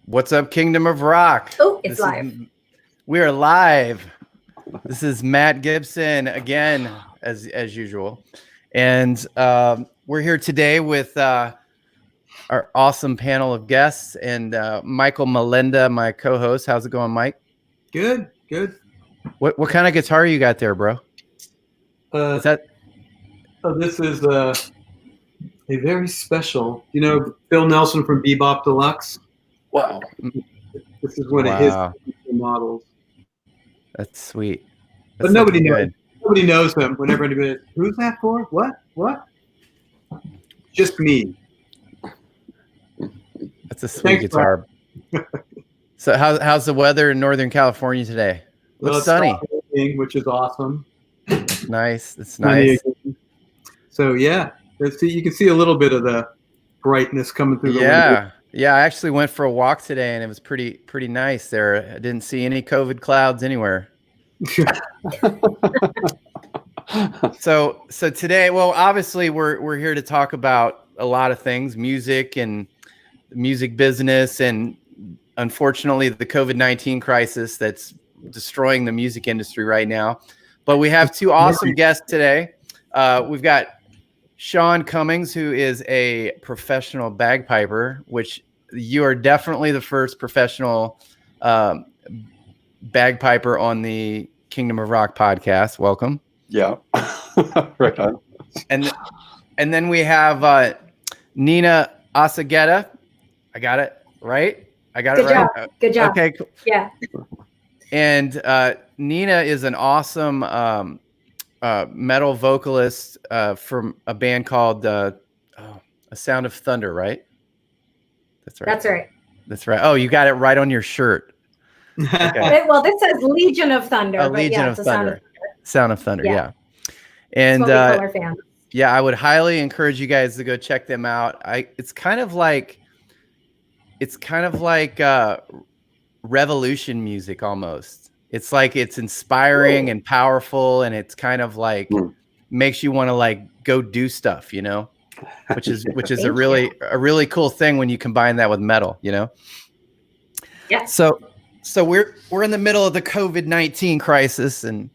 What's up, Kingdom of Rock? Oh, it's live. We are live. This is Matt Gibson again, as usual, and we're here today with our awesome panel of guests and Michael Molenda, my co-host. How's it going, Mike? Good, good. What kind of guitar you got there, bro? Is that? Oh, this is a very special. You know, Phil Nelson from Bebop Deluxe. Wow. This is one of his models. That's sweet. But nobody knows. Nobody knows him. Whenever anybody, who's that for? What? Just me. That's a sweet guitar. So how's the weather in Northern California today? Looks sunny, which is awesome. Nice. It's nice. So yeah, you can see a little bit of the brightness coming through the window. Yeah, I actually went for a walk today, and it was pretty nice there. I didn't see any COVID clouds anywhere. So today, well, obviously we're here to talk about a lot of things, music and the music business, and unfortunately the COVID-19 crisis that's destroying the music industry right now. But we have two awesome guests today. We've got Sean Cummings, who is a professional bagpiper, which you are definitely the first professional bagpiper on the Kingdom of Rock podcast. Welcome. Yeah. Right on. And then we have Nina Osegueda. I got it right? I got it right? Good job. Okay, cool. Yeah. And Nina is an awesome metal vocalist from a band called A Sound of Thunder, right? That's right. That's right. Oh, you got it right on your shirt. Okay. Well, this says Legion of Thunder. Legion of Thunder. Sound of Thunder, yeah. And that's what we call our fans. Yeah, I would highly encourage you guys to go check them out. It's kind of like revolution music almost. It's like it's inspiring and powerful, and it's kind of like makes you want to like go do stuff, you know, which is a really cool thing when you combine that with metal, you know. Yeah. So we're in the middle of the COVID-19 crisis, and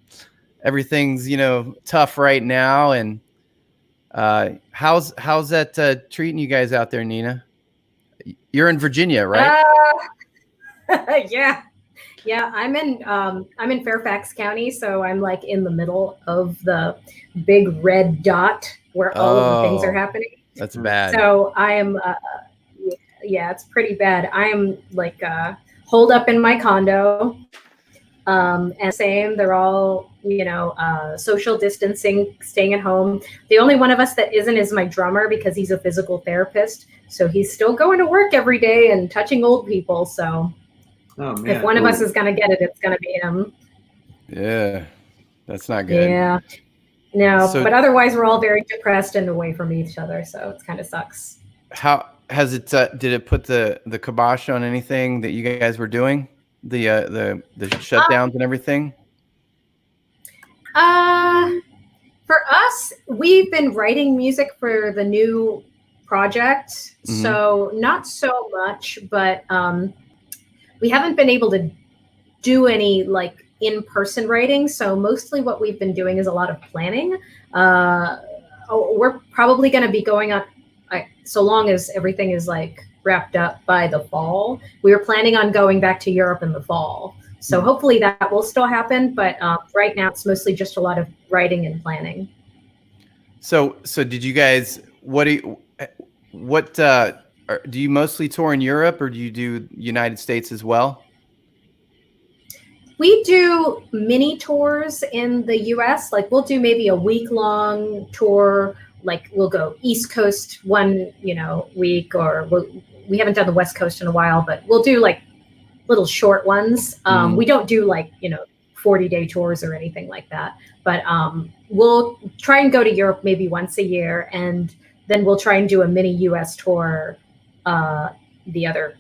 everything's, you know, tough right now. And how's that treating you guys out there, Nina? You're in Virginia, right? Yeah. I'm in Fairfax County, so I'm like in the middle of the big red dot where all of the things are happening. That's bad. So I am, it's pretty bad. I am like holed up in my condo, and same. They're all, you know, social distancing, staying at home. The only one of us that isn't is my drummer, because he's a physical therapist. So he's still going to work every day and touching old people. So if one of us is going to get it, it's going to be him. Yeah, that's not good. Yeah. No, but otherwise we're all very depressed and away from each other. So it kind of sucks. How has it, did it put the kibosh on anything that you guys were doing? The shutdowns and everything? For us, we've been writing music for the new project, so not so much, but we haven't been able to do any like in-person writing. So mostly what we've been doing is a lot of planning. We're probably going to be going on, so long as everything is like wrapped up by the fall. We were planning on going back to Europe in the fall. So hopefully that will still happen. But right now it's mostly just a lot of writing and planning. So did you guys, do you mostly tour in Europe, or do you do United States as well? We do mini tours in the US. Like we'll do maybe a week-long tour. Like we'll go East Coast one, week, or we haven't done the West Coast in a while, but we'll do like little short ones. We don't do like, 40-day tours or anything like that. But we'll try and go to Europe maybe once a year, and then we'll try and do a mini US tour the other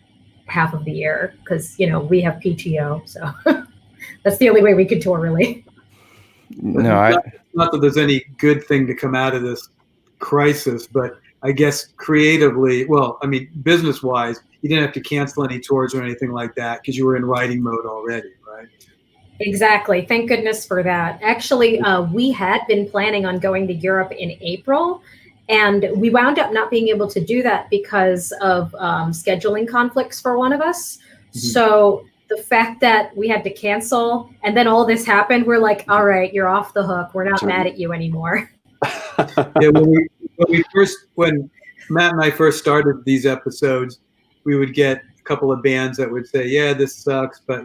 half of the year, because we have PTO, so that's the only way we could tour, really. No, not that there's any good thing to come out of this crisis, but I guess creatively, well, I mean, business wise, you didn't have to cancel any tours or anything like that because you were in writing mode already, right? Exactly. Thank goodness for that. Actually, we had been planning on going to Europe in April, and we wound up not being able to do that because of scheduling conflicts for one of us. Mm-hmm. So the fact that we had to cancel and then all this happened, we're like, all right, you're off the hook. We're not mad at you anymore. Yeah, when Matt and I first started these episodes, we would get a couple of bands that would say, yeah, this sucks, but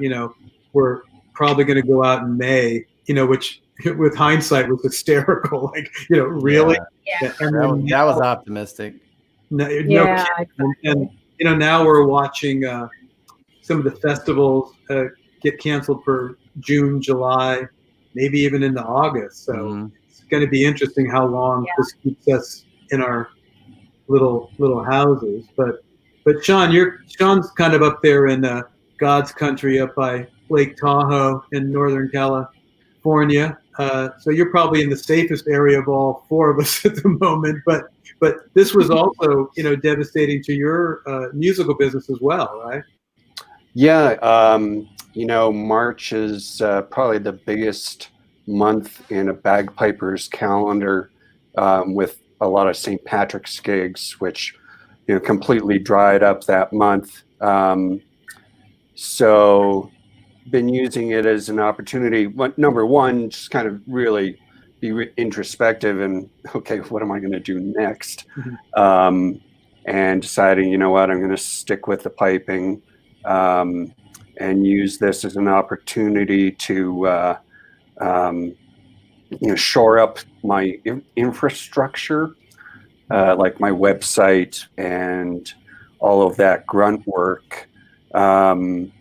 we're probably going to go out in May, which with hindsight was hysterical. Like, really? Yeah. And that was optimistic. No, exactly. And now we're watching some of the festivals get canceled for June, July, maybe even into August. So it's going to be interesting how long this keeps us in our little houses. But Sean's kind of up there in God's country, up by Lake Tahoe in Northern California. So you're probably in the safest area of all four of us at the moment. But this was also devastating to your musical business as well, right? Yeah, March is probably the biggest month in a bagpiper's calendar, with a lot of St. Patrick's gigs, which completely dried up that month. So been using it as an opportunity. Number one, just kind of really be introspective and, okay, what am I going to do next? Mm-hmm. And deciding, you know what, I'm going to stick with the piping, and use this as an opportunity to shore up my infrastructure, like my website and all of that grunt work. And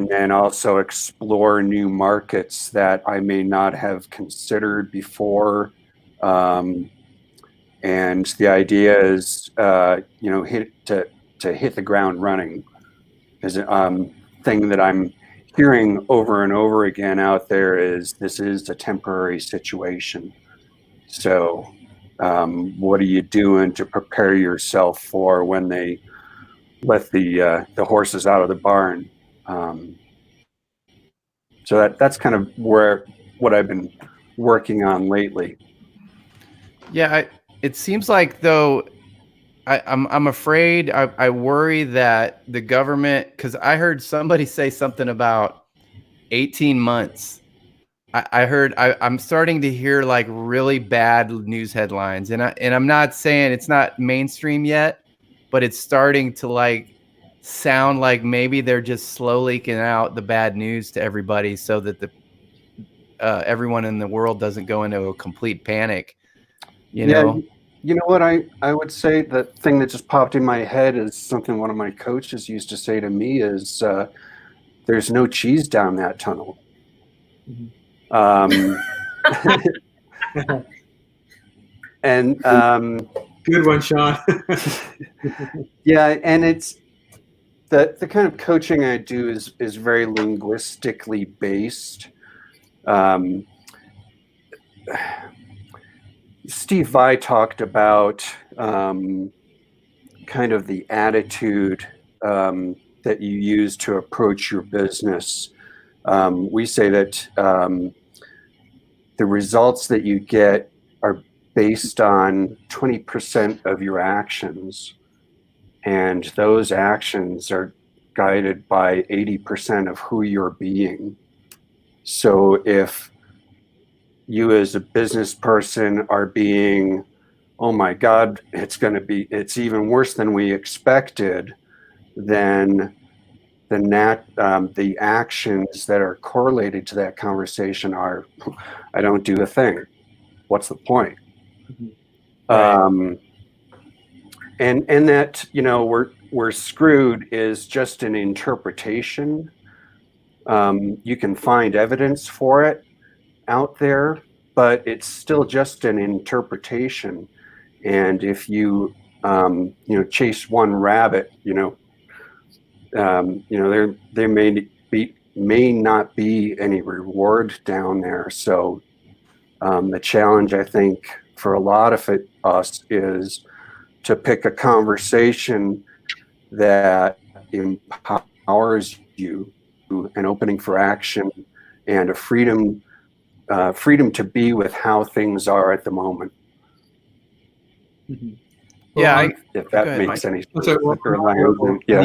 then also explore new markets that I may not have considered before. And the idea is, to hit the ground running is thing that I'm hearing over and over again out there is this is a temporary situation. So what are you doing to prepare yourself for when they let the horses out of the barn? So that's kind of what I've been working on lately. Yeah, it seems like though, I'm afraid, I worry that the government, because I heard somebody say something about 18 months. I'm starting to hear like really bad news headlines, and I'm not saying it's not mainstream yet, but it's starting to like sound like maybe they're just slow leaking out the bad news to everybody so that everyone in the world doesn't go into a complete panic. You know what I would say, the thing that just popped in my head is something one of my coaches used to say to me is, there's no cheese down that tunnel. And good one, Sean. Yeah, and it's the kind of coaching I do is very linguistically based. Steve Vai talked about kind of the attitude that you use to approach your business. We say that the results that you get are based on 20% of your actions, and those actions are guided by 80% of who you're being. So if you as a business person are being, oh my God, it's even worse than we expected, then the actions that are correlated to that conversation are, I don't do a thing. What's the point? Right. And that, we're screwed is just an interpretation. You can find evidence for it out there, but it's still just an interpretation. And if you chase one rabbit, there may not be any reward down there. So the challenge, I think, for a lot of us is to pick a conversation that empowers you, an opening for action, and a freedom to be with how things are at the moment. Mm-hmm. Yeah, if that ahead, makes any sense. Yeah.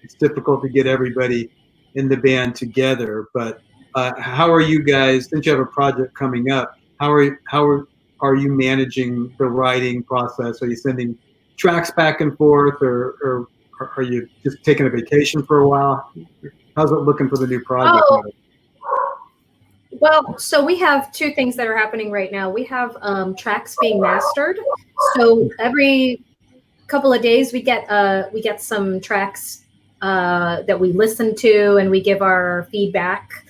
It's difficult to get everybody in the band together, but how are you guys, since you have a project coming up, how are you managing the writing process? Are you sending tracks back and forth, or are you just taking a vacation for a while? How's it looking for the new project? Oh. Well, so we have two things that are happening right now. We have tracks being mastered. So every couple of days we get some tracks that we listen to and we give our feedback.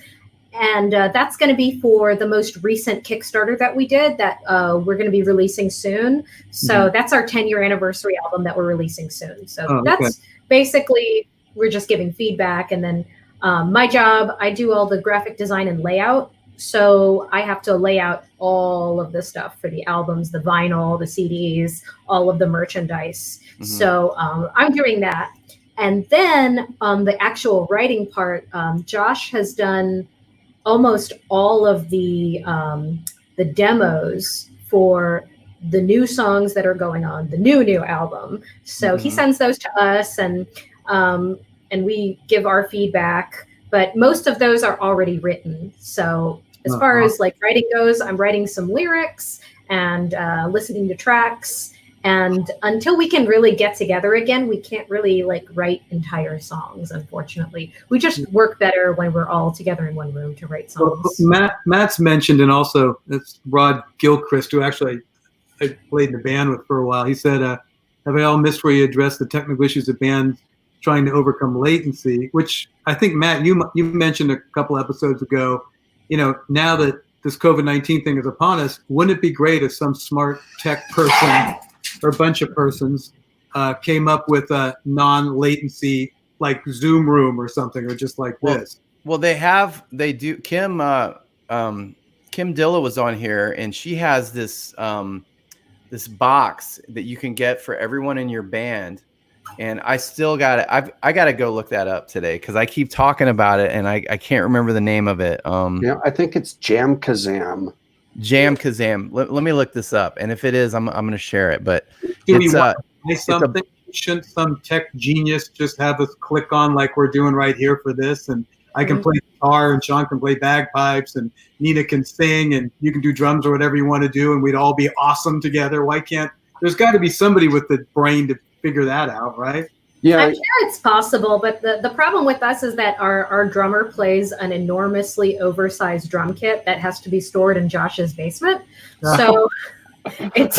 And that's going to be for the most recent Kickstarter that we did that we're going to be releasing soon. So that's our 10-year anniversary album that we're releasing soon. So that's basically, we're just giving feedback. And then my job, I do all the graphic design and layout. So I have to lay out all of the stuff for the albums, the vinyl, the CDs, all of the merchandise. So I'm doing that. And then on the actual writing part, Josh has done almost all of the demos for the new songs that are going on the new album. So he sends those to us, and we give our feedback. But most of those are already written. So as far as like writing goes, I'm writing some lyrics and listening to tracks. And until we can really get together again, we can't really like write entire songs, unfortunately. We just work better when we're all together in one room to write songs. Well, Matt's mentioned, and also it's Rod Gilchrist, who actually I played in the band with for a while. He said, have I all missed where you addressed the technical issues of bands trying to overcome latency, which I think, Matt, you mentioned a couple episodes ago. You know, now that this COVID-19 thing is upon us, wouldn't it be great if some smart tech person or a bunch of persons came up with a non-latency like Zoom room or something, or just like this? Well, they do. Kim Dilla was on here, and she has this this box that you can get for everyone in your band. And I still got it. I got to go look that up today because I keep talking about it and I can't remember the name of it. Yeah, I think it's Jam Kazam. Jam Kazam. Let me look this up, and if it is, I'm going to share it. But shouldn't some tech genius just have us click on like we're doing right here for this, and I can play guitar, and Sean can play bagpipes, and Nina can sing, and you can do drums or whatever you want to do, and we'd all be awesome together. Why can't? There's got to be somebody with the brain to figure that out, right? Yeah, I'm sure it's possible, but the problem with us is that our drummer plays an enormously oversized drum kit that has to be stored in Josh's basement. So it's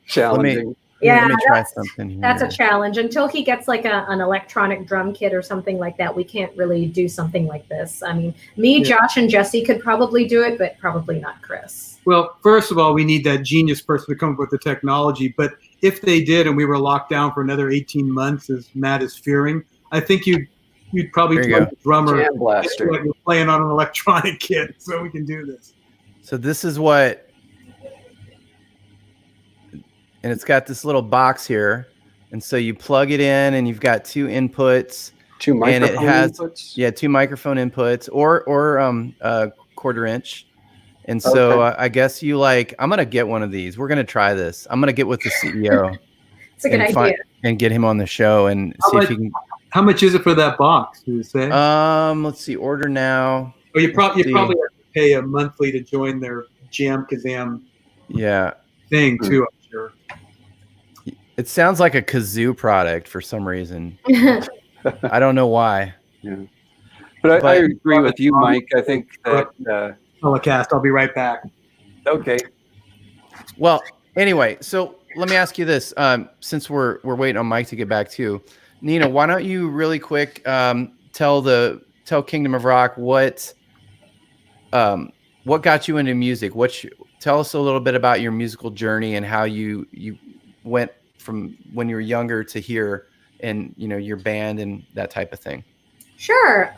challenging. Let me try something here. That's a challenge. Until he gets like an electronic drum kit or something like that, we can't really do something like this. I mean, Josh, and Jesse could probably do it, but probably not Chris. Well, first of all, we need that genius person to come up with the technology. But if they did, and we were locked down for another 18 months, as Matt is fearing, I think you'd probably tell the drummer what you're playing on an electronic kit, so we can do this. So this is what, and it's got this little box here, and so you plug it in, and you've got two inputs, two microphone inputs. Yeah, two microphone inputs, or quarter inch. And so I guess I'm going to get one of these. We're going to try this. I'm going to get with the CEO. It's a good idea. And get him on the show and see if he can. How much is it for that box? Did you say? Let's see. Order now. Oh, you probably have to pay a monthly to join their Jam Kazam thing too, I'm sure. It sounds like a kazoo product for some reason. I don't know why. Yeah. But I agree with you, Mike. I think that... Telecast. I'll be right back. Okay. Well, anyway, so let me ask you this: since we're waiting on Mike to get back too, Nina, why don't you really quick tell Kingdom of Rock what got you into music? Tell us a little bit about your musical journey and how you went from when you were younger to here, and your band and that type of thing. Sure.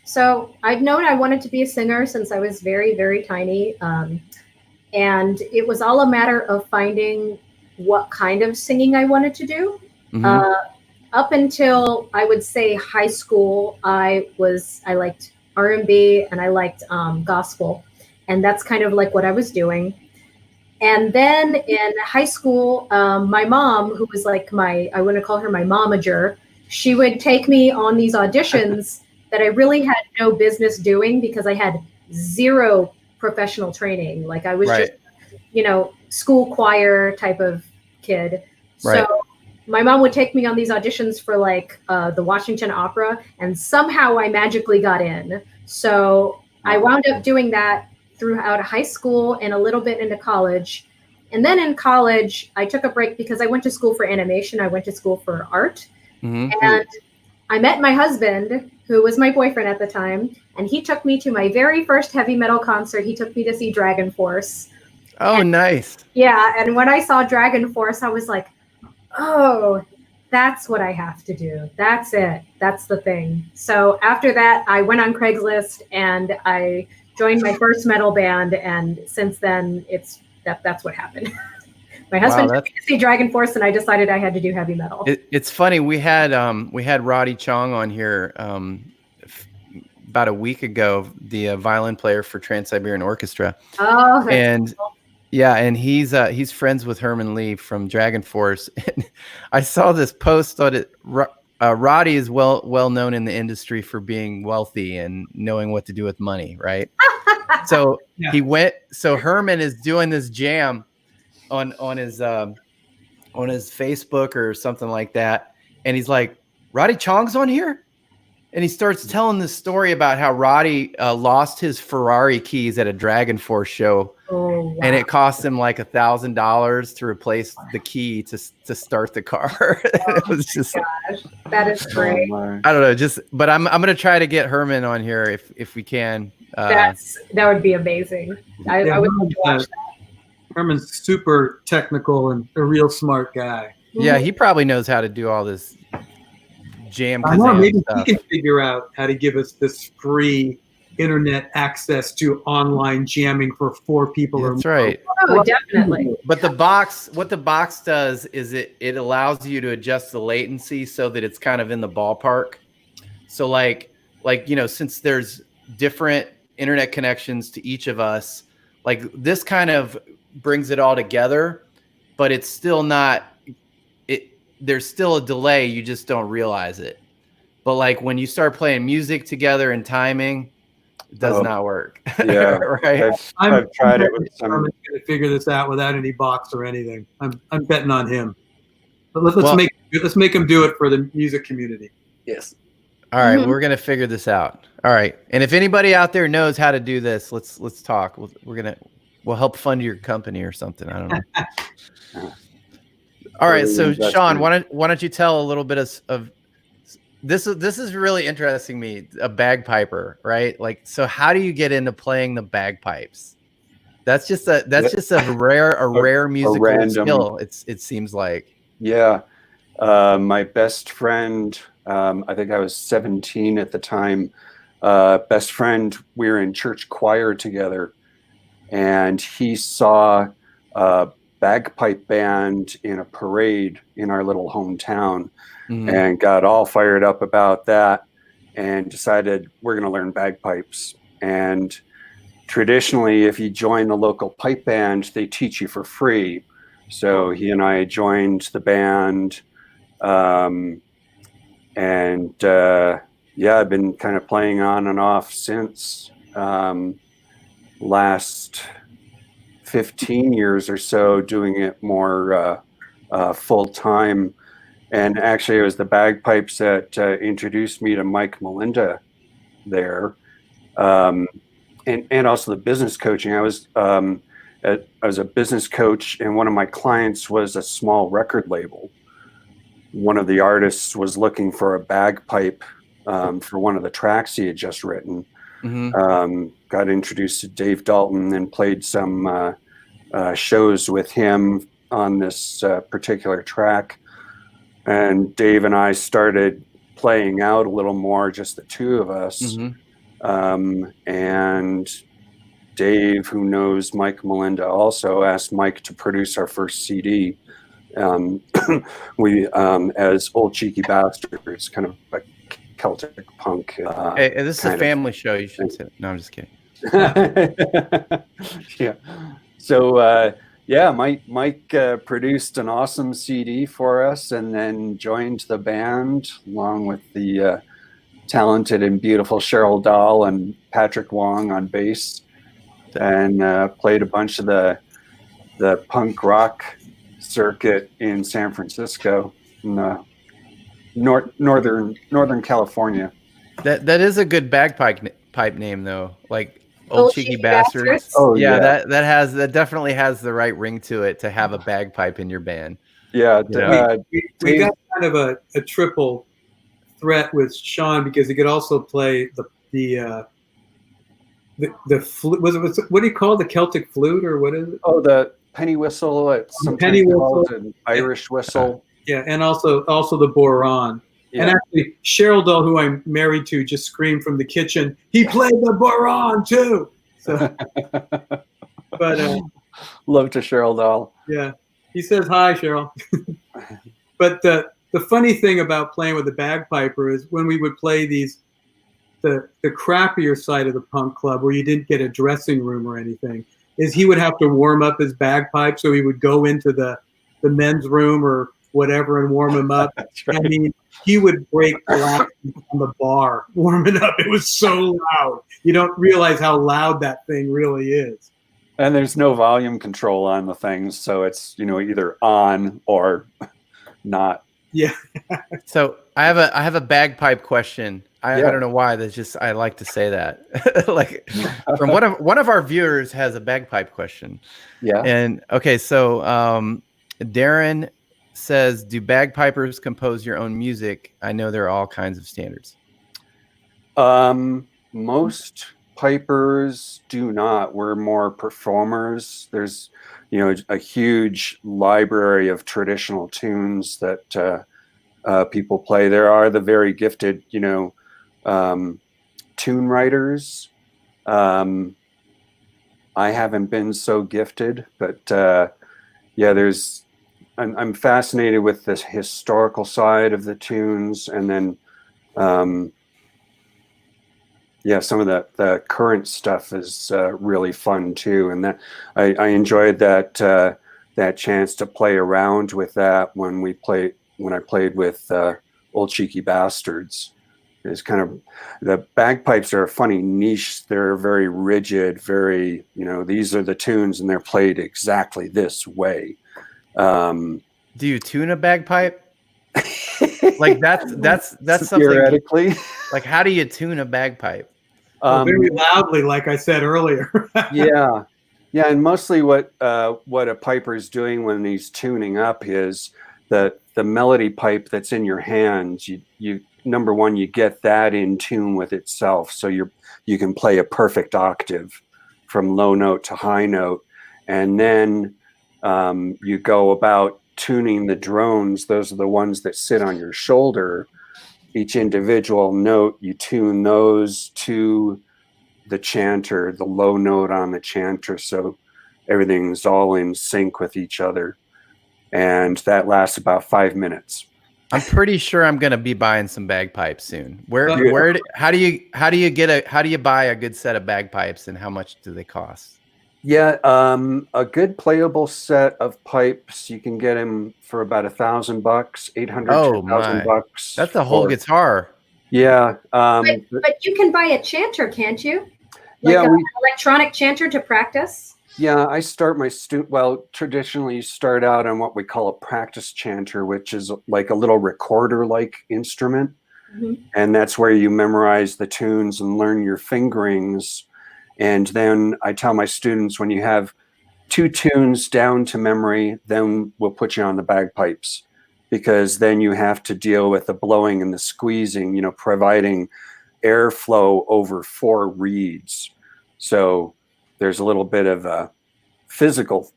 So I've known I wanted to be a singer since I was very, very tiny. And it was all a matter of finding what kind of singing I wanted to do. Up until I would say high school, I liked R&B and I liked gospel, and that's kind of like what I was doing. And then in high school, my mom, who was like I want to call her my momager, she would take me on these auditions that I really had no business doing because I had zero professional training. Like I was just, school choir type of kid. Right. So my mom would take me on these auditions for like the Washington Opera, and somehow I magically got in. So I wound up doing that throughout high school and a little bit into college. And then in college, I took a break because I went to school for animation. I went to school for art. And I met my husband, who was my boyfriend at the time, and he took me to my very first heavy metal concert. He took me to see Dragon Force. Oh, nice. Yeah, and when I saw Dragon Force, I was like, oh, that's what I have to do. That's it. That's the thing. So after that, I went on Craigslist and I joined my first metal band, and since then, that's what happened. My husband took me to see Dragon Force, and I decided I had to do heavy metal. It's funny. We had Roddy Chong on here about a week ago, the violin player for Trans-Siberian Orchestra. Oh, that's cool. Yeah, and he's friends with Herman Lee from Dragon Force. And I saw this post on it. Roddy is well known in the industry for being wealthy and knowing what to do with money, right? So he went. So Herman is doing this jam on his Facebook or something like that, and he's like, Roddy Chong's on here. And he starts telling this story about how Roddy lost his Ferrari keys at a Dragon Force show. Oh, wow. And it cost him like $1,000 to replace the key to start the car. It was just, gosh, that is great. I don't know, but I'm gonna try to get Herman on here if we can. That would be amazing. I would love to watch that. Herman's super technical and a real smart guy. Yeah, he probably knows how to do all this jam. I know, maybe he can figure out how to give us this free internet access to online jamming for 4 people. That's right. Oh, definitely. But what the box does is it allows you to adjust the latency so that it's kind of in the ballpark. So like since there's different internet connections to each of us, like this kind of brings it all together, but it's still not. There's still a delay. You just don't realize it. But like when you start playing music together and timing, it does not work. Yeah, right. I've tried it with some. Herman's going to figure this out without any box or anything. I'm betting on him. But let's make him do it for the music community. Yes. All right, we're gonna figure this out. All right, and if anybody out there knows how to do this, let's talk. We'll help fund your company or something. I don't know. All right, so Sean, why don't you tell a little bit of this is really interesting me, a bagpiper, right? Like, so how do you get into playing the bagpipes? That's just a rare musical skill. It seems like. Yeah, my best friend, I think I was 17 at the time. Best friend, we were in church choir together, and he saw bagpipe band in a parade in our little hometown, and got all fired up about that and decided we're going to learn bagpipes. And traditionally, if you join the local pipe band, they teach you for free. So he and I joined the band, and I've been kind of playing on and off since. Last 15 years or so, doing it more full time. And actually, it was the bagpipes that introduced me to Michael Molenda there, and also the business coaching. I was a business coach, and one of my clients was a small record label. One of the artists was looking for a bagpipe for one of the tracks he had just written. Got introduced to Dave Dalton and played some shows with him on this particular track. And Dave and I started playing out a little more, just the two of us, and Dave, who knows Mike Molenda, also asked Mike to produce our first CD. We, as Old Cheeky Bastards, kind of a Celtic punk. Hey, this is a family show. You should say. No, I'm just kidding. Yeah. So, yeah, Mike produced an awesome CD for us, and then joined the band along with the talented and beautiful Cheryl Dahl and Patrick Wong on bass, and played a bunch of the punk rock circuit in San Francisco, in northern California. That is a good bagpipe name though, like Old Cheeky Bastards. Oh yeah, that definitely has the right ring to it to have a bagpipe in your band. Yeah, we got kind of a triple threat with Sean, because he could also play the flute. What do you call it? The Celtic flute, or what is it? Oh, the penny whistle. It's penny whistle, an Irish whistle. Yeah, and also the boron. Yeah. And actually, Cheryl Dahl, who I'm married to, just screamed from the kitchen, "He played the boron too!" So, but love to Cheryl Dahl. Yeah, he says hi, Cheryl. But the funny thing about playing with the bagpiper is when we would play these, the crappier side of the punk club where you didn't get a dressing room or anything, is he would have to warm up his bagpipe. So he would go into the men's room or whatever and warm him up. Right. I mean, he would break glass on the bar warming up. It was so loud. You don't realize how loud that thing really is. And there's no volume control on the things, so it's, either on or not. Yeah. So I have a bagpipe question. I don't know why. That's just, I like to say that. Like, from one of our viewers has a bagpipe question. Yeah. And okay, so Darren says, do bagpipers compose your own music? I know there are all kinds of standards. Most pipers do not. We're more performers. There's, a huge library of traditional tunes that people play. There are the very gifted, tune writers. I haven't been so gifted, but I'm fascinated with this historical side of the tunes, and then some of the current stuff is really fun too, and that I enjoyed that chance to play around with that when I played with Old Cheeky Bastards. It's kind of, the bagpipes are a funny niche. They're very rigid, very, these are the tunes and they're played exactly this way. Do you tune a bagpipe? Like that's something theoretically. Like, how do you tune a bagpipe? Very loudly, like I said earlier. Yeah, and mostly what a piper is doing when he's tuning up is the melody pipe that's in your hands. You number one, you get that in tune with itself, so you can play a perfect octave from low note to high note, and then you go about tuning the drones. Those are the ones that sit on your shoulder. Each individual note, you tune those to the chanter, the low note on the chanter, so everything's all in sync with each other. And that lasts about 5 minutes. I'm pretty sure I'm going to be buying some bagpipes soon. How do you buy a good set of bagpipes, and how much do they cost? Yeah, a good playable set of pipes, you can get them for about $1,000, $800. That's the whole guitar. Yeah. But you can buy a chanter, can't you? Like an electronic chanter to practice? Yeah, I start my traditionally you start out on what we call a practice chanter, which is like a little recorder-like instrument. Mm-hmm. And that's where you memorize the tunes and learn your fingerings. And then I tell my students, when you have 2 tunes down to memory, then we'll put you on the bagpipes, because then you have to deal with the blowing and the squeezing, providing airflow over 4 reeds. So there's a little bit of a physical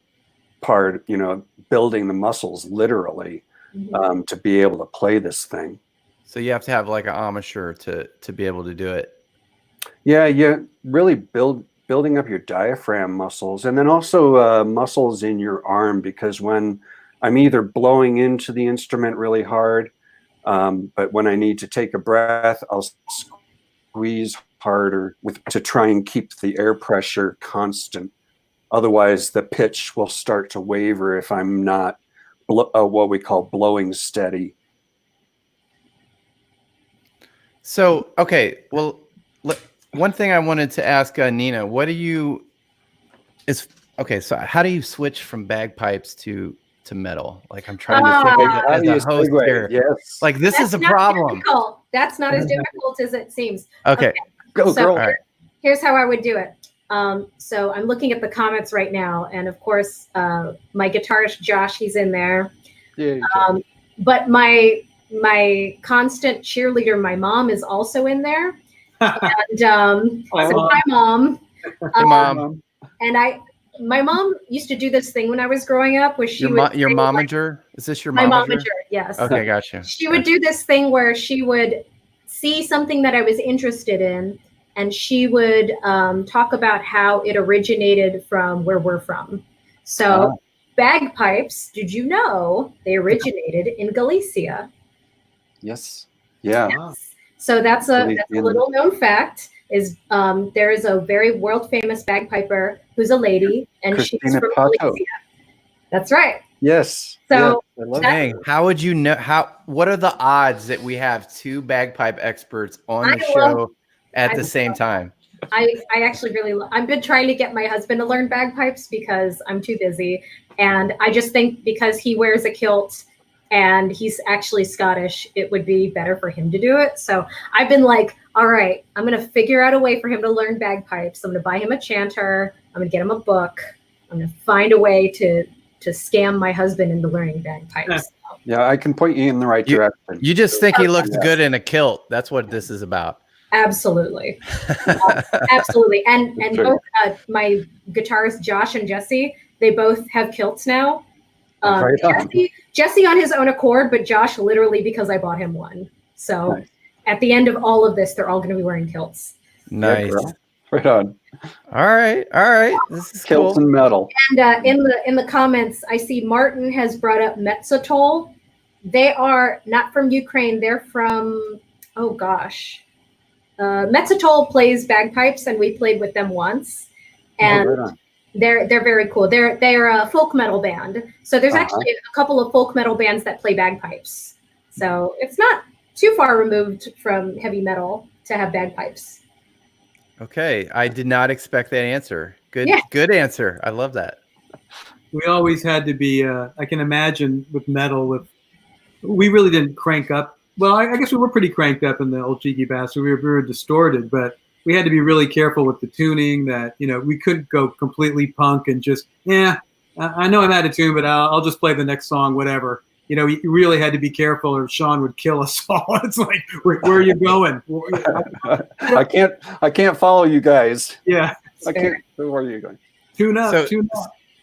part, building the muscles literally, mm-hmm. To be able to play this thing. So you have to have like an amateur to be able to do it. Yeah, you really build building up your diaphragm muscles, and then also muscles in your arm, because when I'm either blowing into the instrument really hard, but when I need to take a breath, I'll squeeze harder to try and keep the air pressure constant. Otherwise, the pitch will start to waver if I'm not what we call blowing steady. So, okay, well, one thing I wanted to ask Nina, so how do you switch from bagpipes to metal? Like, I'm trying to figure out as a host here. Yes. Like, this is a problem. Difficult. That's not as difficult as it seems. Okay. Go, so girl. All right. Here's how I would do it. So I'm looking at the comments right now, and of course, my guitarist Josh, he's in there. Yeah. But my constant cheerleader, my mom, is also in there. And so hi, Mom. Hey, Mom. And my mom used to do this thing when I was growing up, where she would your momager? Is this your my momager? momager? Yes. Okay, gotcha. She would do this thing where she would see something that I was interested in, and she would talk about how it originated from where we're from. So bagpipes, did you know they originated in Galicia? Yes. Yeah. Yes. So that's a little known fact. Is there is a very world famous bagpiper who's a lady, and she's from Galicia. That's right. Yes. So I love Dang, how would you know? What are the odds that we have two bagpipe experts on the show at the same time? I actually really I've been trying to get my husband to learn bagpipes because I'm too busy, and I just think because he wears a kilt and he's actually Scottish, it would be better for him to do it. So I've been like, all right, I'm going to figure out a way for him to learn bagpipes. I'm going to buy him a chanter. I'm going to get him a book. I'm going to find a way to scam my husband into learning bagpipes. Yeah, I can point you in the right direction. You just think he looks good in a kilt. That's what this is about. Absolutely. Absolutely. And both my guitarists, Josh and Jesse, they both have kilts now. Jesse on his own accord, but Josh literally because I bought him one. So at the end of all of this, they're all going to be wearing kilts. Nice. Yeah, right on. All right. This is Kilts cool. and metal. And in the comments, I see Martin has brought up Mezzotol. They are not from Ukraine. They're from, Mezzotol plays bagpipes, and we played with them once. And they're very cool. They're a folk metal band. So there's actually a couple of folk metal bands that play bagpipes. So it's not too far removed from heavy metal to have bagpipes. Okay, I did not expect that answer. Good answer. I love that. We always had to be. I can imagine with metal. We really didn't crank up. Well, I guess we were pretty cranked up in the old Cheeky Bastard. We were distorted, but we had to be really careful with the tuning. That we couldn't go completely punk and just I know I'm out of tune, but I'll just play the next song, whatever. You really had to be careful, or Sean would kill us all. It's like, where are you going? I can't follow you guys. Yeah, I can't. Where are you going? Tune up.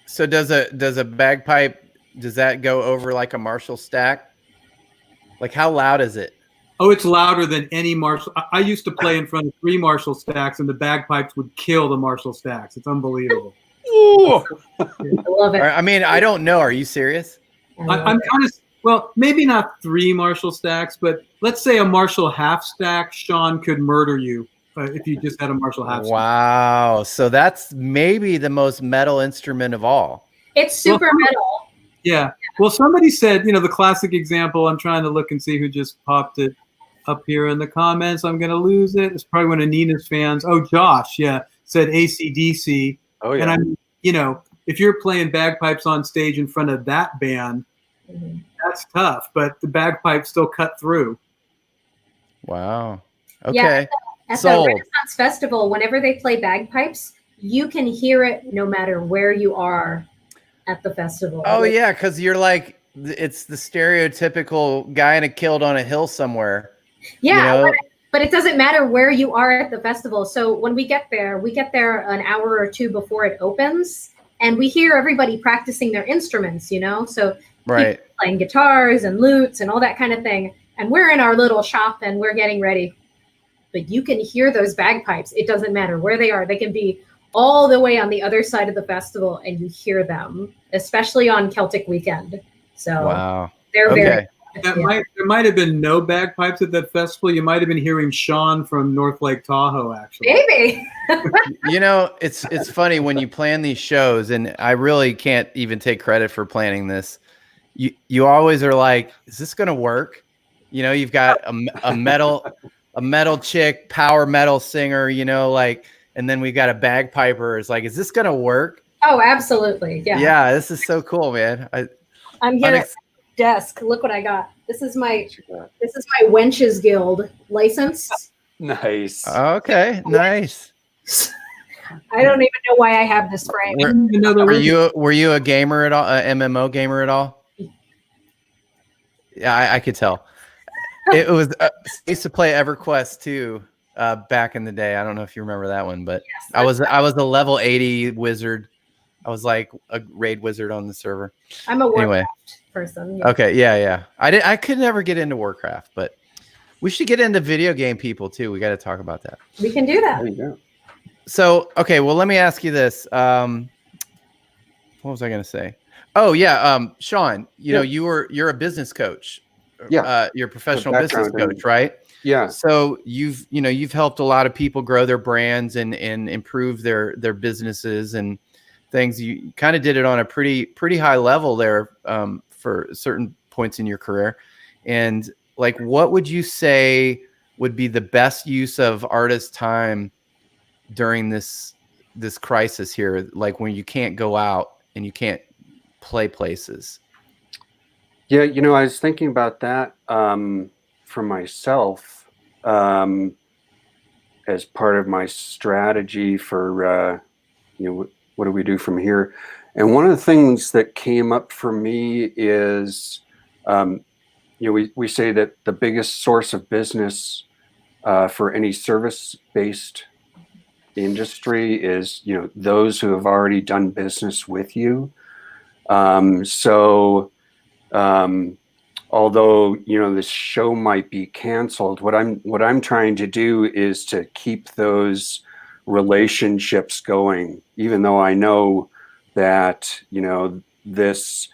So does a bagpipe? Does that go over like a Marshall stack? Like, how loud is it? Oh, it's louder than any Marshall. I used to play in front of 3 Marshall stacks, and the bagpipes would kill the Marshall stacks. It's unbelievable. Ooh. I love it. I mean, I don't know. Are you serious? I'm kind of maybe not 3 Marshall stacks, but let's say a Marshall half stack. Sean could murder you if you just had a Marshall half stack. Wow. So that's maybe the most metal instrument of all. It's super metal. Yeah. Well, somebody said, the classic example. I'm trying to look and see who just popped it up here in the comments. I'm going to lose it. It's probably one of Nina's fans. Oh, Josh. Yeah. Said AC/DC. Oh, yeah. And if you're playing bagpipes on stage in front of that band, that's tough, but the bagpipes still cut through. Wow. Okay. Yeah, at the Renaissance Festival, whenever they play bagpipes, you can hear it no matter where you are at the festival. Oh, yeah, because you're like, it's the stereotypical guy in a kilt on a hill somewhere. Yeah, but it doesn't matter where you are at the festival. So when we get there an hour or 2 before it opens, and we hear everybody practicing their instruments, so right, playing guitars and lutes and all that kind of thing. And we're in our little shop and we're getting ready. But you can hear those bagpipes. It doesn't matter where they are. They can be all the way on the other side of the festival, and you hear them, especially on Celtic Weekend. So wow, they're very. There might have been no bagpipes at that festival. You might have been hearing Sean from North Lake Tahoe, actually. Maybe. You know, it's funny when you plan these shows, and I really can't even take credit for planning this. You always are like, is this going to work? You know, you've got a metal chick, power metal singer, you know, like, and then we've got a bagpiper. It's like, is this going to work? Oh, absolutely. Yeah. Yeah, this is so cool, man. I'm here at the desk. Look what I got. This is my Wenches Guild license. Nice. Okay, nice. I don't even know why I have this frame. Were you a gamer at all? A MMO gamer at all? Yeah, I could tell. It was I used to play EverQuest too back in the day. I don't know if you remember that one, but yes, I was a level 80 wizard. I was like a raid wizard on the server. I'm a Warcraft person. Yeah. Okay, yeah. I could never get into Warcraft, but we should get into video game people too. We got to talk about that. We can do that. There you go. So, okay, well, let me ask you this. What was I going to say? Oh, yeah, Sean, you know, you're a business coach. Yeah. You're a professional business coach, right? Yeah. So you've helped a lot of people grow their brands and improve their businesses and things. You kind of did it on a pretty high level there for certain points in your career. And like, what would you say would be the best use of artist time during this crisis here, like when you can't go out and you can't play places? Yeah, you know, I was thinking about that for myself as part of my strategy for, you know, what do we do from here? And one of the things that came up for me is, you know, we say that the biggest source of business for any service-based industry is, you know, those who have already done business with you. Although, you know, this show might be canceled, what I'm trying to do is to keep those relationships going, even though I know that, you know, this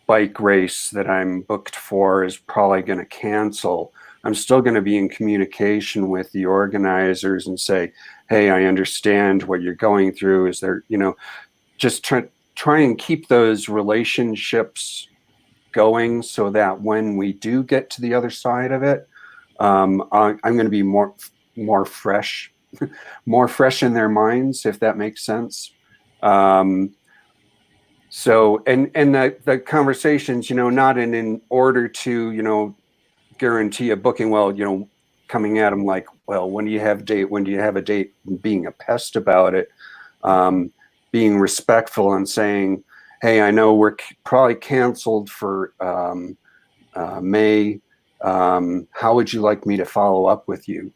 bike race that I'm booked for is probably going to cancel. I'm still going to be in communication with the organizers and say, hey, I understand what you're going through. Is there, you know, just try and keep those relationships going so that when we do get to the other side of it, I'm going to be more fresh, more fresh in their minds, if that makes sense. So, and the conversations, you know, not in order to, you know, guarantee a booking, well, you know, coming at them like, well, when do you have a date? When do you have a date? And being a pest about it, being respectful and saying, hey, I know we're probably canceled for May. How would you like me to follow up with you?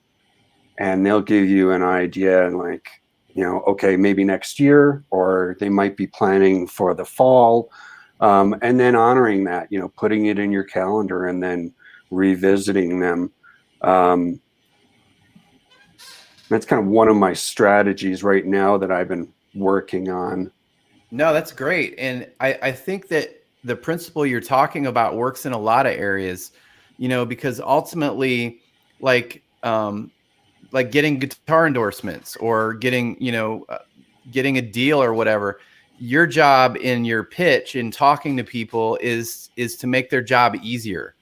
And they'll give you an idea and like, you know, okay, maybe next year, or they might be planning for the fall. And then honoring that, you know, putting it in your calendar and then revisiting them. That's kind of one of my strategies right now that I've been working on. No, that's great. And I think that the principle you're talking about works in a lot of areas, you know, because ultimately, like getting guitar endorsements or getting, you know, getting a deal or whatever, your job in your pitch in talking to people is to make their job easier.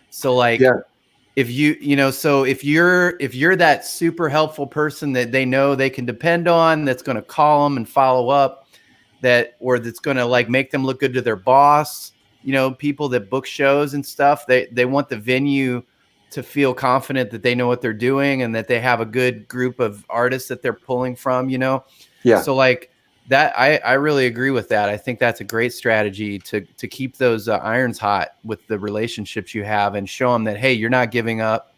So like, yeah. If you know, so if you're that super helpful person that they know they can depend on, that's going to call them and follow up, that's going to like make them look good to their boss, you know, people that book shows and stuff, they want the venue to feel confident that they know what they're doing and that they have a good group of artists that they're pulling from, you know? Yeah. So like that, I really agree with that. I think that's a great strategy to keep those irons hot with the relationships you have and show them that, hey, you're not giving up.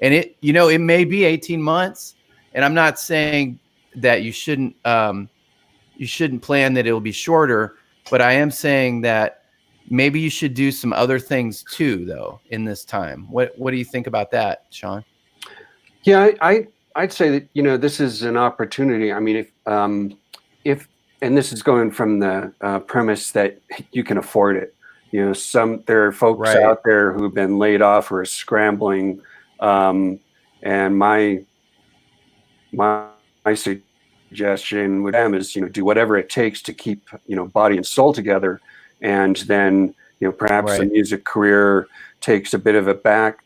And it, you know, it may be 18 months. And I'm not saying that you shouldn't plan that it'll be shorter, but I am saying that maybe you should do some other things too, though, in this time. What do you think about that, Sean? Yeah, I'd say that, you know, this is an opportunity. I mean, and this is going from the premise that you can afford it. You know, there are folks out there who've been laid off or are scrambling, and my suggestion with them is, you know, do whatever it takes to keep, you know, body and soul together, and then, you know, perhaps the music career takes a bit of a back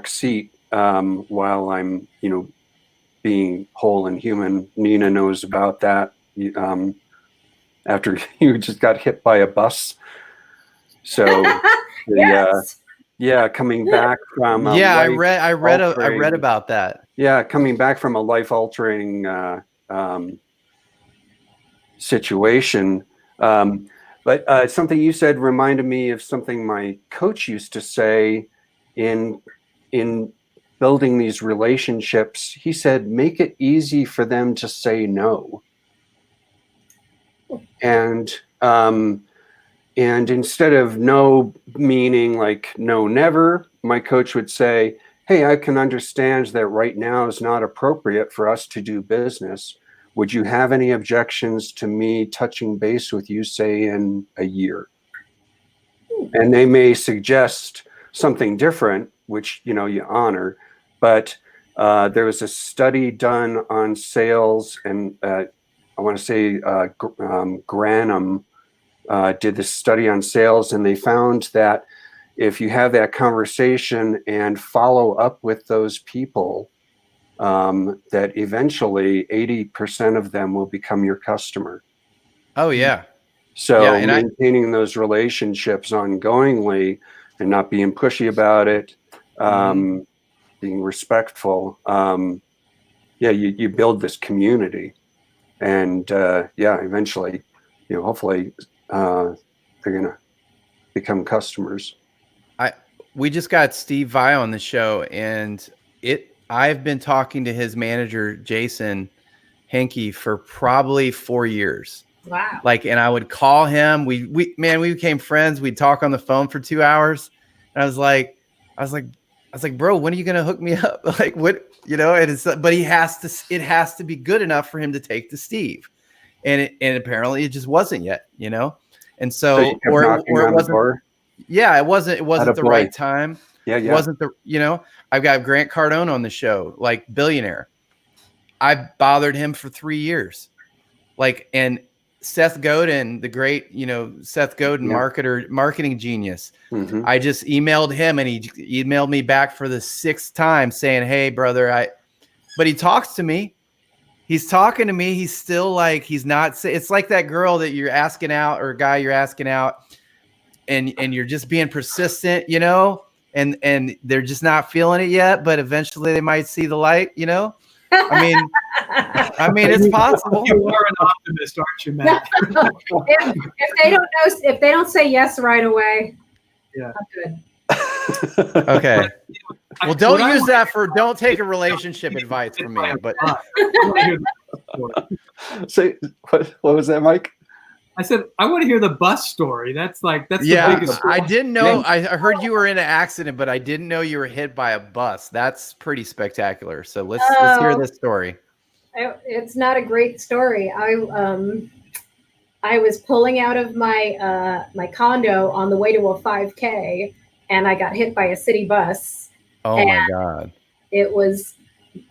seat while I'm, you know, being whole and human. Nina knows about that. After you just got hit by a bus, so coming back from I read about that. Yeah, coming back from a life-altering situation. But something you said reminded me of something my coach used to say in building these relationships. He said, make it easy for them to say no. And instead of no meaning like no never, my coach would say, hey, I can understand that right now is not appropriate for us to do business. Would you have any objections to me touching base with you, say, in a year? And they may suggest something different, which, you know, you honor. But there was a study done on sales, and I want to say Granum did this study on sales, and they found that if you have that conversation and follow up with those people, that eventually 80% of them will become your customer. Oh, yeah. So maintaining those relationships ongoingly and not being pushy about it, being respectful. You build this community, and eventually, you know, hopefully they're going to become customers. We just got Steve Vai on the show, and I've been talking to his manager, Jason Henke, for probably 4 years. Wow. And I would call him. We became friends. We'd talk on the phone for 2 hours. And I was like, bro, when are you going to hook me up? Like, what, you know, but it has to be good enough for him to take to Steve. And apparently it just wasn't yet, you know? And so or it wasn't. Yeah, it wasn't the right time. Yeah. It wasn't I've got Grant Cardone on the show, like billionaire. I bothered him for 3 years. And Seth Godin, the great, Seth Godin, marketing genius. Mm-hmm. I just emailed him, and he emailed me back for the 6th time saying, hey, brother, but he talks to me. He's talking to me. He's still he's not, it's like that girl that you're asking out, or guy you're asking out, and you're just being persistent, and they're just not feeling it yet, but eventually they might see the light, I mean, it's possible. You are an optimist, aren't you, Matt? if they don't say yes right away, yeah, I'm good. Okay. Well, don't take a relationship advice from me. But say what was that, Mike? I said I want to hear the bus story. That's the biggest story. I didn't know. I heard you were in an accident, but I didn't know you were hit by a bus. That's pretty spectacular. So let's hear this story. It's not a great story. I was pulling out of my my condo on the way to a 5K, and I got hit by a city bus. Oh my God! It was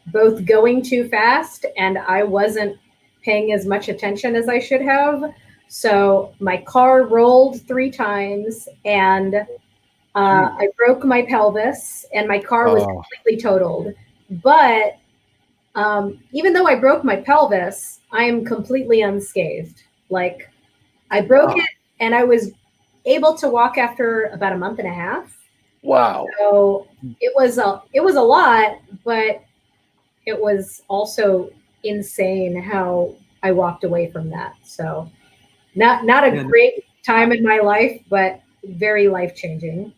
both going too fast, and I wasn't paying as much attention as I should have. So my car rolled 3 times, and I broke my pelvis, and my car was completely totaled. But even though I broke my pelvis, I am completely unscathed. I broke it, and I was able to walk after about a month and a half. Wow! So it was a lot, but it was also insane how I walked away from that. So. Not a great time in my life, but very life-changing.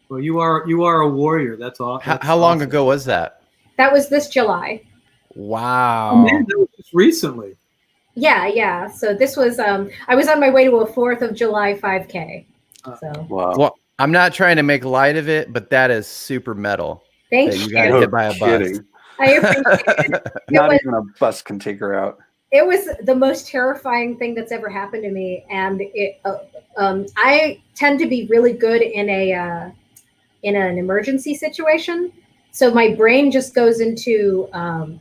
Well, you are a warrior. That's all. How long ago was that? That was this July. Wow. Oh, man, that was just recently. Yeah. So this was I was on my way to a 4th of July 5K. So. Wow. Well, I'm not trying to make light of it, but that is super metal. Thank you. You got hit by a bus. I appreciate it. Not even a bus can take her out. it was the most terrifying thing that's ever happened to me. And I tend to be really good in an emergency situation. So my brain just goes into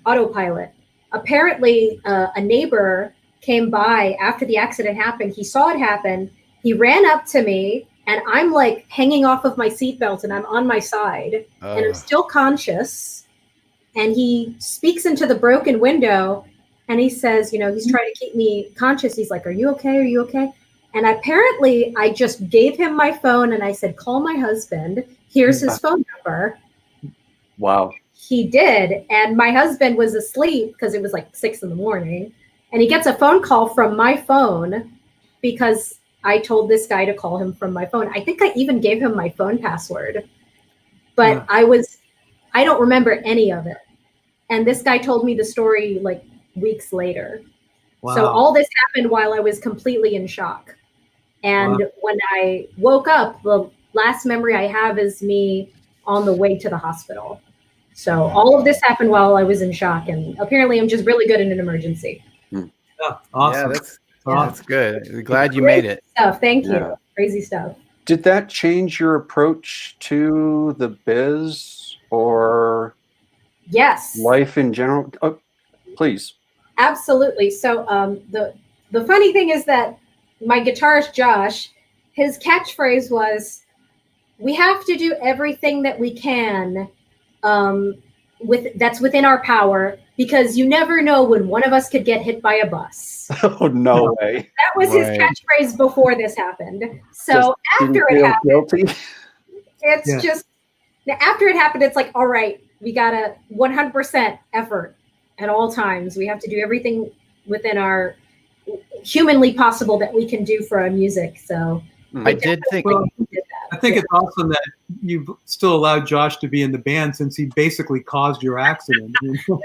autopilot. Apparently, a neighbor came by after the accident happened. He saw it happen. He ran up to me, and I'm like hanging off of my seatbelt, and I'm on my side, and I'm still conscious. And he speaks into the broken window, and he says, he's trying to keep me conscious. He's like, "Are you okay? Are you okay?" And apparently, I just gave him my phone, and I said, "Call my husband. Here's his phone number." Wow. He did, and my husband was asleep because it was like 6 a.m, and he gets a phone call from my phone because I told this guy to call him from my phone. I think I even gave him my phone password, but I don't remember any of it. And this guy told me the story like weeks later. Wow. So all this happened while I was completely in shock. And when I woke up, the last memory I have is me on the way to the hospital. So all of this happened while I was in shock, and apparently I'm just really good in an emergency. Yeah, awesome. Yeah, that's good. Glad you made it. Stuff. Thank you. Crazy stuff. Did that change your approach to the biz or life in general? Oh, please. Absolutely. So the funny thing is that my guitarist Josh, his catchphrase was, "We have to do everything that we can that's within our power, because you never know when one of us could get hit by a bus." Oh, no way. That was his catchphrase before this happened. So after it happened, it's just, after it happened, it's like, all right, we got to 100% effort at all times. We have to do everything within our humanly possible that we can do for our music. So I did think. I think it's awesome that you've still allowed Josh to be in the band, since he basically caused your accident. No,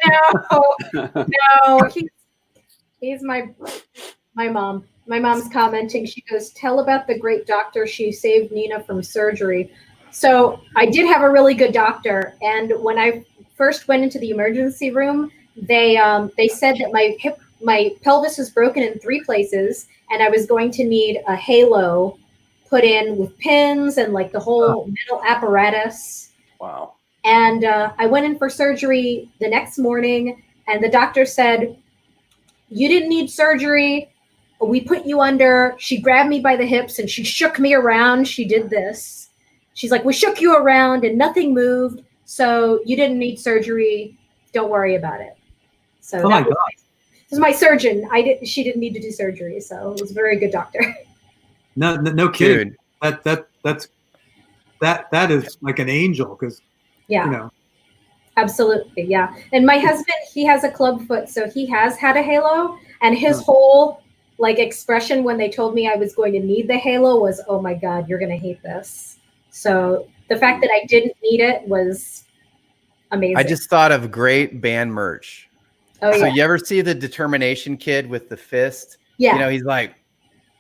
he's my mom. My mom's commenting. She goes, "Tell about the great doctor. She saved Nina from surgery." So I did have a really good doctor, and when I first went into the emergency room, they said that my pelvis was broken in 3 places, and I was going to need a halo put in with pins and like the whole metal apparatus. Wow. And I went in for surgery the next morning, and the doctor said, "You didn't need surgery. We put you under." She grabbed me by the hips and she shook me around. She did this. She's like, "We shook you around and nothing moved. So you didn't need surgery. Don't worry about it." So my God. This is my surgeon. She didn't need to do surgery. So it was a very good doctor. No kidding. Dude. That is like an angel, because Absolutely, yeah. And my husband, he has a club foot, so he has had a halo, and his whole like expression when they told me I was going to need the halo was, "Oh my God, you're going to hate this." So the fact that I didn't need it was amazing. I just thought of great band merch. Oh, so you ever see the Determination kid with the fist? Yeah. He's like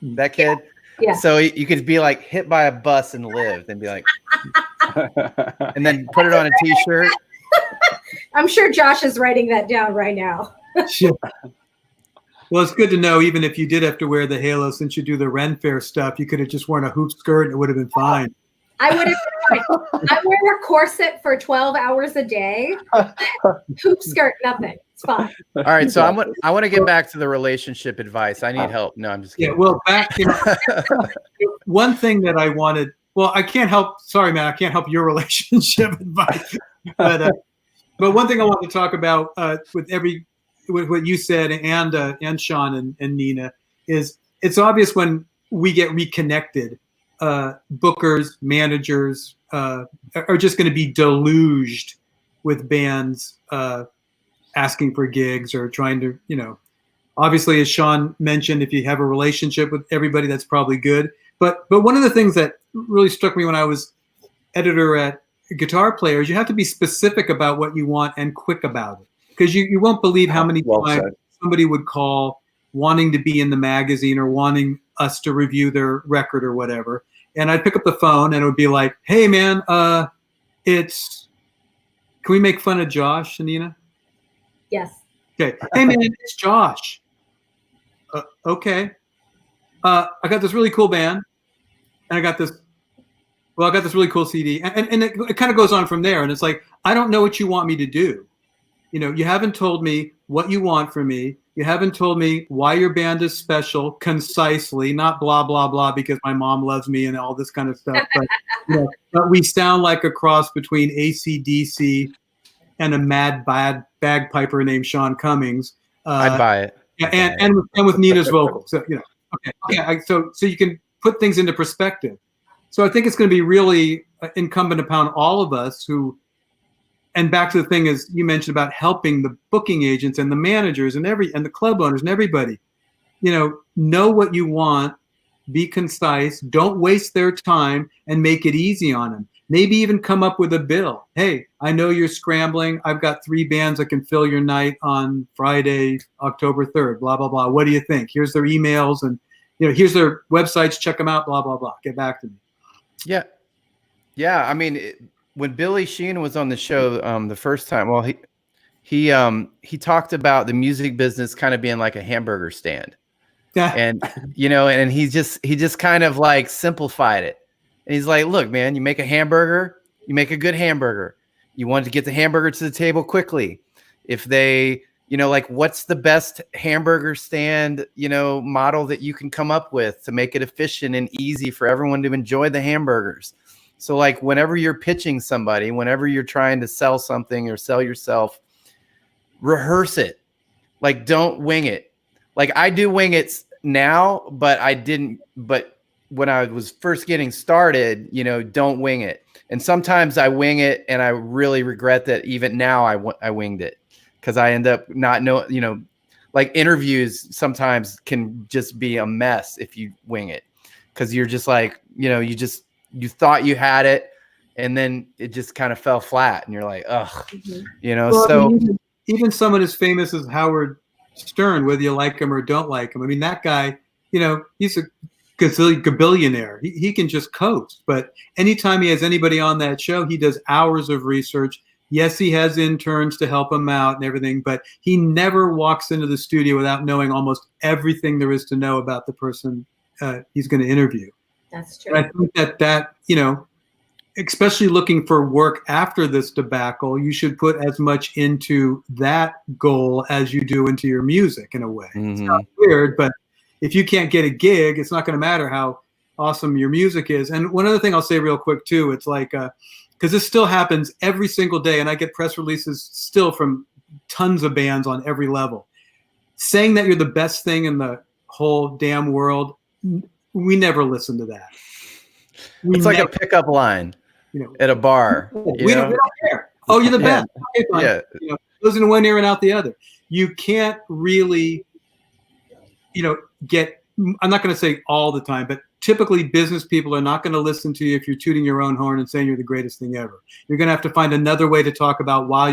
that kid. Yeah. So you could be like hit by a bus and live, and be like, and then put it on a T-shirt. I'm sure Josh is writing that down right now. Well, it's good to know, even if you did have to wear the halo, since you do the Ren Fair stuff, you could have just worn a hoop skirt and it would have been fine. I would have been fine. I wear a corset for 12 hours a day. Hoop skirt, nothing. It's fine. All right, so I want to get back to the relationship advice. I need help. No, I'm just kidding. Yeah, well, one thing that I wanted. Well, I can't help. Sorry, Matt, I can't help your relationship advice. But one thing I want to talk about with what you said and Sean and Nina is, it's obvious when we get reconnected, bookers, managers are just going to be deluged with bands asking for gigs or trying to, obviously, as Sean mentioned, if you have a relationship with everybody, that's probably good. But one of the things that really struck me when I was editor at Guitar Players, you have to be specific about what you want and quick about it, because you won't believe how many times somebody would call wanting to be in the magazine or wanting us to review their record or whatever. And I'd pick up the phone and it would be like, "Hey man, can we make fun of Josh and Nina?" Yes. Okay. "Hey man, it's Josh. Okay. I got this really cool band, and I got this really cool CD, and it kind of goes on from there. And it's like, I don't know what you want me to do. You haven't told me what you want from me. You haven't told me why your band is special, concisely, not blah, blah, blah, because my mom loves me and all this kind of stuff. But, but we sound like a cross between AC/DC and a mad bagpiper named Sean Cummings. I'd buy it. Yeah, and with Nina's vocals. So, okay. So you can put things into perspective. So I think it's going to be really incumbent upon all of us who, and back to the thing is you mentioned about helping the booking agents and the managers and the club owners and everybody, know what you want, be concise, don't waste their time, and make it easy on them. Maybe even come up with a bill. Hey, I know you're scrambling. I've got 3 bands that can fill your night on Friday, October 3rd, blah, blah, blah. What do you think? Here's their emails and, here's their websites. Check them out, blah, blah, blah. Get back to me. Yeah. Yeah. I mean, when Billy Sheehan was on the show the first time, well, he talked about the music business kind of being like a hamburger stand. Yeah. And, and he just kind of like simplified it. And he's like, look, man, you make a hamburger, you make a good hamburger. You want to get the hamburger to the table quickly. If they, like, what's the best hamburger stand, model that you can come up with to make it efficient and easy for everyone to enjoy the hamburgers? So like whenever you're pitching somebody, whenever you're trying to sell something or sell yourself, rehearse it. Like, don't wing it. Like, I do wing it now, but I didn't. But when I was first getting started, don't wing it. And sometimes I wing it, and I really regret that even now I winged it, because I end up not know, like interviews sometimes can just be a mess if you wing it, because you're just like, you thought you had it, and then it just kind of fell flat, and you're like, ugh, Well, so I mean, even someone as famous as Howard Stern, whether you like him or don't like him, I mean, that guy, he's a billionaire. He can just coast. But anytime he has anybody on that show, he does hours of research. Yes, he has interns to help him out and everything, but he never walks into the studio without knowing almost everything there is to know about the person he's going to interview. That's true. And I think that especially looking for work after this debacle, you should put as much into that goal as you do into your music in a way. Mm-hmm. It's not weird, but if you can't get a gig, it's not going to matter how awesome your music is. And one other thing I'll say real quick too, it's like, because this still happens every single day, and I get press releases still from tons of bands on every level. Saying that you're the best thing in the whole damn world, we never listen to that. It's like a pickup line, at a bar. We don't care. Oh, you're the best. Okay, fine. Yeah. Goes in one ear and out the other. You can't really, get. I'm not going to say all the time, but typically business people are not going to listen to you if you're tooting your own horn and saying you're the greatest thing ever. You're going to have to find another way to talk about why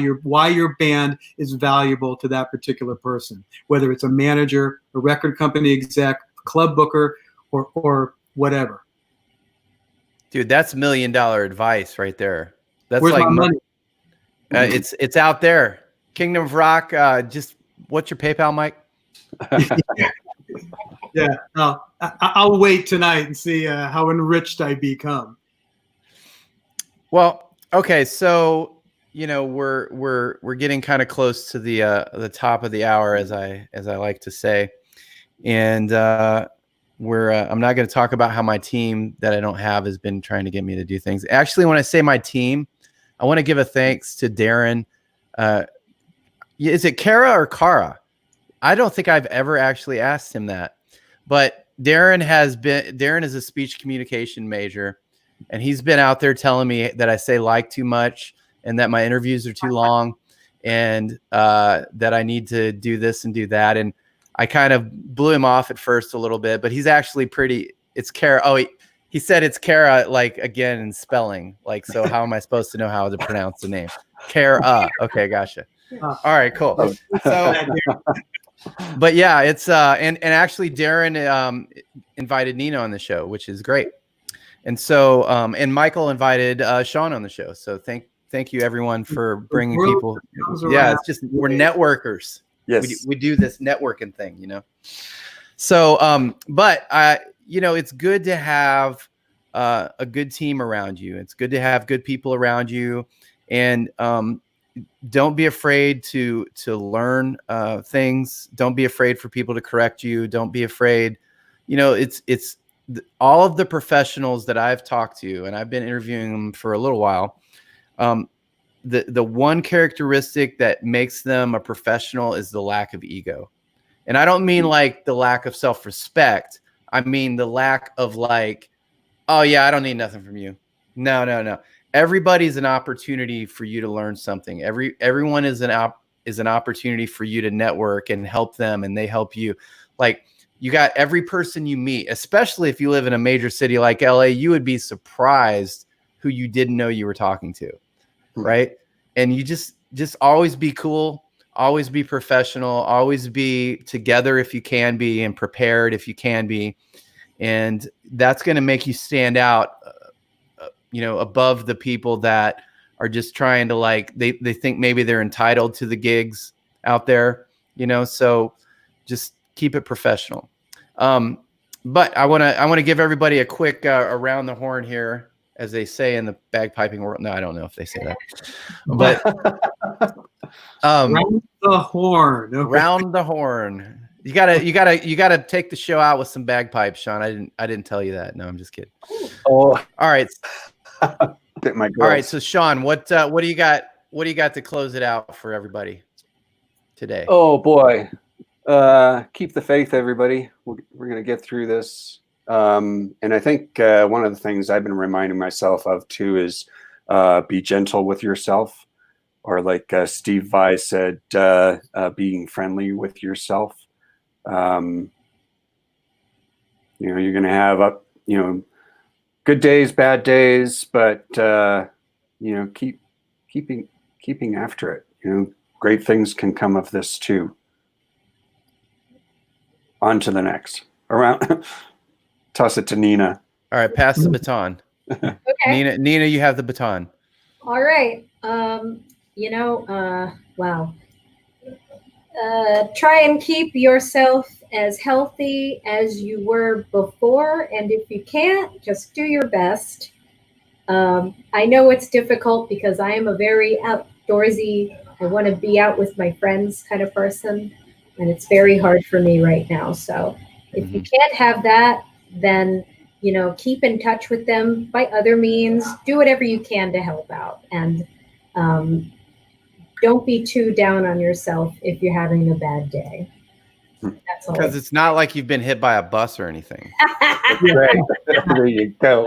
your band is valuable to that particular person, whether it's a manager, a record company exec, club booker, or whatever. Dude, that's $1 million advice right there. That's Where's like my money? It's out there. Kingdom of Rock. Just what's your PayPal, Mike? Yeah, I'll wait tonight and see how enriched I become. Well, okay, so we're getting kind of close to the top of the hour, as I like to say, and I'm not going to talk about how my team that I don't have has been trying to get me to do things. Actually, when I say my team, I want to give a thanks to Darren. Is it Kara or Kara? I don't think I've ever actually asked him that, but Darren is a speech communication major, and he's been out there telling me that I say like too much and that my interviews are too long, and that I need to do this and do that. And I kind of blew him off at first a little bit, but he's actually it's Kara. Oh, he said it's Kara, like, again, in spelling. Like, so how am I supposed to know how to pronounce the name? Kara. Okay, gotcha. All right, cool. So, but yeah, it's and actually Darren invited Nina on the show, which is great. And so and Michael invited Sean on the show. So thank you everyone for bringing people. Yeah, it's just we're networkers. Yes, we do this networking thing, So, but it's good to have a good team around you. It's good to have good people around you, and don't be afraid to learn things. Don't be afraid for people to correct you. Don't be afraid. It's all of the professionals that I've talked to, and I've been interviewing them for a little while. The one characteristic that makes them a professional is the lack of ego. And I don't mean like the lack of self-respect. I mean the lack of like, oh yeah, I don't need nothing from you. No. Everybody's an opportunity for you to learn something. Everyone is an opportunity for you to network and help them, and they help you. Like, you got every person you meet, especially if you live in a major city like LA, you would be surprised who you didn't know you were talking to, right? And you just always be cool. Always be professional, always be together if you can be, and prepared if you can be. And that's going to make you stand out, above the people that are just trying to like, they think maybe they're entitled to the gigs out there, so just keep it professional. But I want to give everybody a quick around the horn here, as they say in the bagpiping world. No, I don't know if they say that, but round the horn. Okay. Round the horn. You gotta take the show out with some bagpipes, Sean. I didn't tell you that. No, I'm just kidding. Oh, all right. All right. So Sean, what do you got? What do you got to close it out for everybody today? Oh boy. Keep the faith, everybody. We're gonna get through this. And I think one of the things I've been reminding myself of too is be gentle with yourself. Or like Steve Vai said, being friendly with yourself. You're going to have good days, bad days, but keeping after it. Great things can come of this too. On to the next. Toss it to Nina. All right, pass the baton. Okay. Nina, you have the baton. All right. Wow. Try and keep yourself as healthy as you were before. And if you can't, just do your best. I know it's difficult because I am a very outdoorsy, I want to be out with my friends kind of person. And it's very hard for me right now. So if you can't have that, then, keep in touch with them by other means. Do whatever you can to help out. And don't be too down on yourself if you're having a bad day. That's all. Because it's not like you've been hit by a bus or anything. Right. There you go.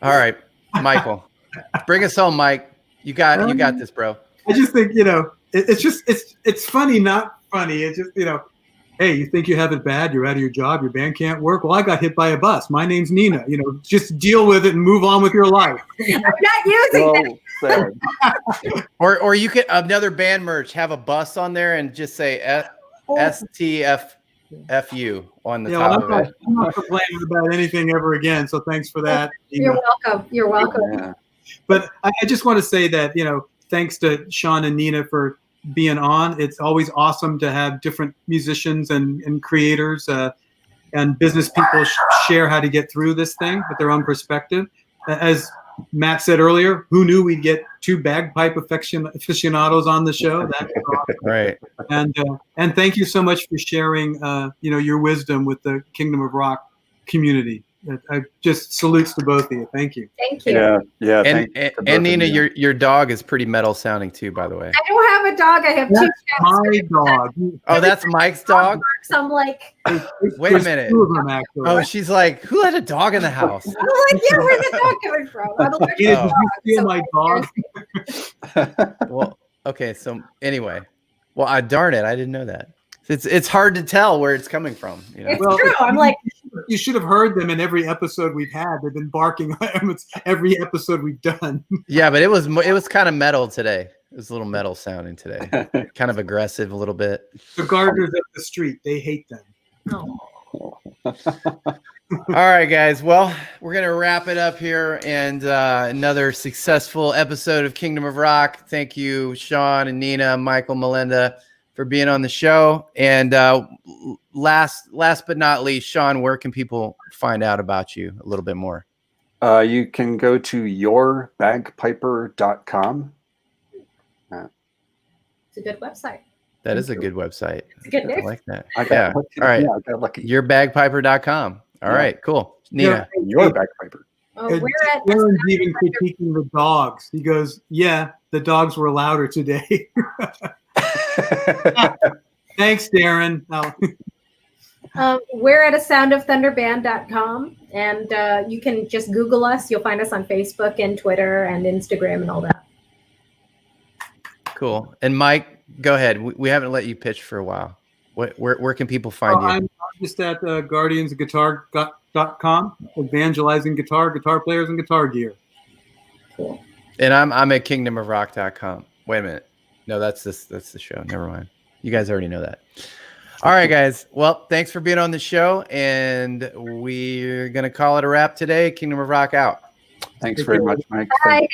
All right, Michael, bring us home, Mike. You got this, bro. I just think it's funny, not funny. It's just hey, you think you have it bad? You're out of your job. Your band can't work. Well, I got hit by a bus. My name's Nina. Just deal with it and move on with your life. I'm not using that. Or you could another band merch, have a bus on there and just say STFU on the top of it. I'm not complaining about anything ever again. So thanks for that. You're welcome. You're welcome. Yeah. But I just want to say that, thanks to Sean and Nina for being on. It's always awesome to have different musicians and creators and business people share how to get through this thing with their own perspective. As Matt said earlier, who knew we'd get two bagpipe aficionados on the show? That's awesome. Right. And thank you so much for sharing your wisdom with the Kingdom of Rock community. I just salutes to both of you. Thank you. Thank you. Yeah. And Nina, your dog is pretty metal sounding too, by the way. I don't have a dog. I have two cats. My dog. Oh, that's Mike's dog? I'm like, wait a minute. Two of them, actually. Oh, she's like, who let a dog in the house? I'm like, yeah, where's the dog coming from? I'm allergic to Did you steal dogs, my dog? Well, okay. So anyway, darn it, I didn't know that. It's hard to tell where it's coming from. It's true. I'm like, you should have heard them in every episode we've had. They've been barking every episode we've done. Yeah, but it was kind of metal today. It was a little metal sounding today, kind of aggressive a little bit. The gardeners up the street, they hate them. oh. All right, guys. Well, we're going to wrap it up here, and another successful episode of Kingdom of Rock. Thank you, Sean and Nina, Michael Molenda, for being on the show. And last but not least, Sean, where can people find out about you a little bit more? You can go to yourbagpiper.com. It's a good website. That is a good website. It's a good I name. like that. I got All right. Yeah, I got lucky. Yourbagpiper.com. All right, cool. Nina. Your Bagpiper. We're at Darren's even critiquing the dogs. He goes, "Yeah, the dogs were louder today." Thanks, Darren. we're at asoundofthunderband.com, and you can just Google us. You'll find us on Facebook and Twitter and Instagram and all that. Cool. And Mike, go ahead. We haven't let you pitch for a while. Where can people find you? I'm just at guardiansguitar.com, evangelizing guitar players, and guitar gear. Cool. And I'm at kingdomofrock.com. Wait a minute. No, that's the show. Never mind. You guys already know that. All right, guys. Well, thanks for being on the show, and we're gonna call it a wrap today. Kingdom of Rock out. Thanks very much, Mike. Bye.